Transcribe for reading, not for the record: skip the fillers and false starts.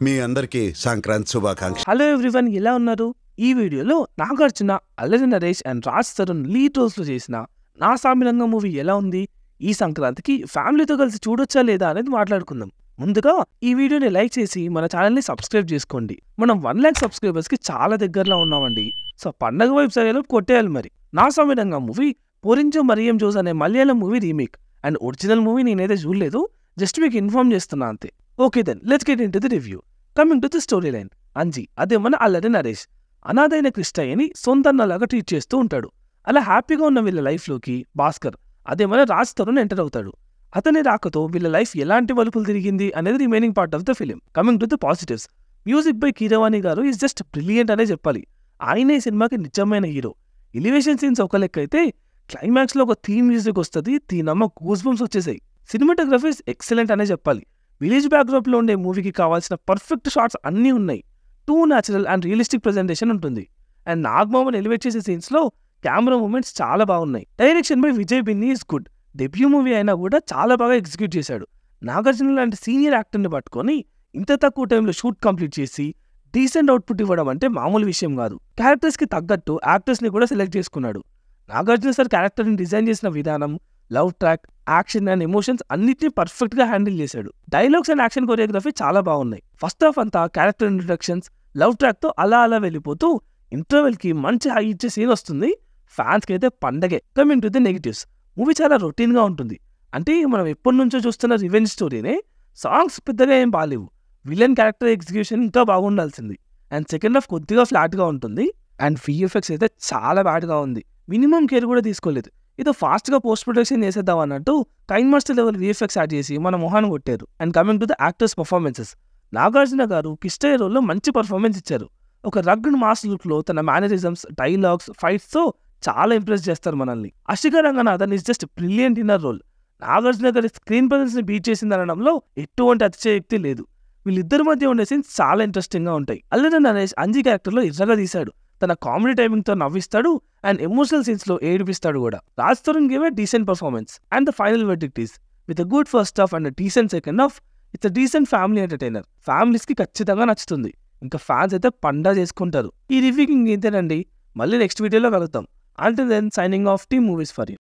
మీ అందరికీ సంక్రాంతి శుభాకాంక్షలు. Hello everyone, ఎలా ఉన్నారు? ఈ వీడియోలో Nagarjuna, Allari Naresh and Raj Tarun lead roles లో చేసిన నా సామిరంగ మూవీ ఎలా ఉంది, ఈ సంక్రాంతికి ఫ్యామిలీతో కలిసి చూడొచ్చా లేదా అనేది మాట్లాడుకుందాం. ముందుగా ఈ వీడియోని లైక్ చేసి మన ఛానల్ని సబ్స్క్రైబ్ చేసుకోండి. మనం 1 lakh సబ్స్క్రైబర్స్ కి చాలా దగ్గరలో ఉన్నామండి. సో పండగ వైపు సరిలో కొట్టేయాలి మరి. నా సామిరంగ మూవీ పోరించో మరియం జోస్ అనే Malayalam movie remake and original movie నేనైతే చూడలేదు, జస్ట్ మీకు ఇన్ఫార్మ్ చేస్తున్నా అంతే. Okay then let's get into the review. Coming to the story line. Anji, అదే మన అల్లరి నరేష్, అనాథైన క్రిస్టయ్యని సొంతన్నలాగా ట్రీట్ చేస్తూ ఉంటాడు. అలా హ్యాపీగా ఉన్న వీళ్ళ లైఫ్లోకి భాస్కర్, అదే మన రాజ్ తరుణ్ ఎంటర్ అవుతాడు. అతని రాకతో వీళ్ళ లైఫ్ ఎలాంటి వలుపులు తిరిగింది అనేది remaining part of the film. Coming to the positives, music by Keeravani గారు ఈజ్ జస్ట్ బ్రిలియంట్ అనే చెప్పాలి. ఆయన ఈ సినిమాకి నిజమైన హీరో. ఎలివేషన్ సీన్స్ ఒక లెక్క అయితే, క్లైమాక్స్ లో ఒక థీమ్ మ్యూజిక్ వస్తుంది, దీనమ్మ గూస్ బంప్స్ వచ్చేసాయి. సినిమాటోగ్రఫీ ఎక్సలెంట్ అనే చెప్పాలి. విలేజ్ బ్యాక్డ్రాప్ లో ఉండే మూవీకి కావాల్సిన పర్ఫెక్ట్ షాట్స్ అన్నీ ఉన్నాయి. Two natural and realistic presentation ఉంటుంది. అండ్ నాగమామన్ ఎలివేట్ చేసే సీన్స్ లో కెమెరా మూమెంట్స్ చాలా బాగున్నాయి. Direction by Vijay Binny is good. Debut movie అయినా కూడా చాలా బాగా ఎగ్జిక్యూట్ చేశాడు. నాగార్జున లాంటి సీనియర్ యాక్టర్ని పట్టుకొని ఇంత తక్కువ టైంలో షూట్ కంప్లీట్ చేసి డీసెంట్ అవుట్పుట్ ఇవ్వడం అంటే మామూలు విషయం కాదు. క్యారెక్టర్స్ కి తగ్గట్టు యాక్టర్స్ ని కూడా సెలెక్ట్ చేసుకున్నాడు. నాగార్జున సార్ క్యారెక్టర్ని డిజైన్ చేసిన విధానం, love track, action and emotions అన్నిటినీ పర్ఫెక్ట్ గా హ్యాండిల్ చేశాడు. డైలాగ్స్ అండ్ యాక్షన్ కొరియోగ్రఫీ చాలా బాగున్నాయి. ఫస్ట్ హాఫ్ అంతా క్యారెక్టర్ ఇంట్రొడక్షన్స్, లవ్ ట్రాక్ తో అలా వెళ్ళిపోతూ ఇంటర్వెల్ కి మంచి హై ఇచ్చే సీన్ వస్తుంది. ఫ్యాన్స్ కి అయితే పండగే. Coming to the negatives, movie చాలా రొటీన్ గా ఉంటుంది. అంటే మనం ఎప్పటి నుంచో చూస్తున్న రివెంజ్ స్టోరీనే. సాంగ్స్ పెద్దగా ఏం బాలేవు. విలన్ క్యారెక్టర్ ఎగ్జిక్యూషన్ ఇంకా బాగుండాల్సింది. అండ్ సెకండ్ హాఫ్ కొద్దిగా ఫ్లాట్ గా ఉంటుంది. అండ్ VFX అయితే చాలా బ్యాడ్ గా ఉంది. మినిమం కేర్ కూడా తీసుకోలేదు. ఇదో ఫాస్ట్ గా పోస్ట్ ప్రొడక్షన్ చేసేద్దాం అన్నట్టు కైన్ మాస్టర్ లెవెల్ VFX యాడ్ చేసి మన మొహాన్ని కొట్టారు. And coming to the actors performances, Nagarjuna garu Kishtayya రోల్లో మంచి పర్ఫార్మెన్స్ ఇచ్చారు. ఒక రగ్డ్ మాస్ లుక్ లో తన మేనరిజమ్స్, డైలాగ్స్, ఫైట్స్ తో చాలా ఇంప్రెస్ చేస్తారు మనల్ని. Ashika Ranganathan is just brilliant in her role. Nagarjuna గారి స్క్రీన్ ప్రెజెన్స్ ని బీట్ చేసిందనడంలో ఎటువంటి అతిశయోక్తి లేదు. వీళ్ళిద్దరి మధ్య ఉండే సీన్స్ చాలా ఇంట్రెస్టింగ్ గా ఉంటాయి. అల్లరి నరేష్ అంజీ క్యారెక్టర్ లో ఇర్రగా తీశాడు. తన కామెడీ టైమింగ్ తో నవ్విస్తాడు అండ్ ఎమోషనల్ సీన్స్ లో ఏడిపిస్తాడు కూడా. Raj Tarun gave a decent performance. And the final verdict is with a good first half and decent second half. It's a decent family entertainer. Families కి ఖచ్చితంగా నచ్చుతుంది. ఇంకా ఫ్యాన్స్ అయితే పండా చేసుకుంటారు. ఈ రివ్యూకి ఇంతేనండి. మళ్ళీ నెక్స్ట్ వీడియోలో కలుగుతాం. Until then, signing off, Team Movies for you.